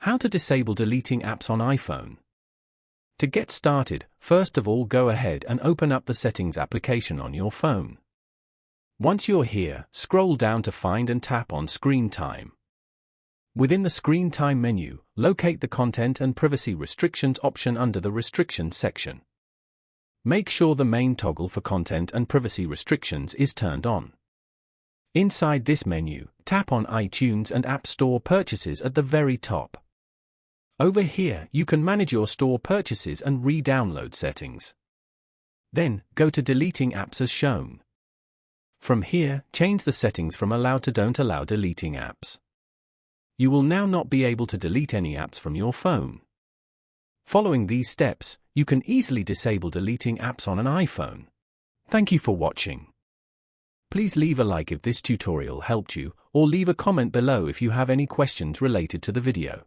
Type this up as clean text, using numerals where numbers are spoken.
How to disable deleting apps on iPhone. To get started, first of all go ahead and open up the Settings application on your phone. Once you're here, scroll down to find and tap on Screen Time. Within the Screen Time menu, locate the Content and Privacy Restrictions option under the Restrictions section. Make sure the main toggle for Content and Privacy Restrictions is turned on. Inside this menu, tap on iTunes and App Store purchases at the very top. Over here, you can manage your store purchases and re-download settings. Then, go to Deleting Apps as shown. From here, change the settings from Allow to Don't allow deleting apps. You will now not be able to delete any apps from your phone. Following these steps, you can easily disable deleting apps on an iPhone. Thank you for watching. Please leave a like if this tutorial helped you, or leave a comment below if you have any questions related to the video.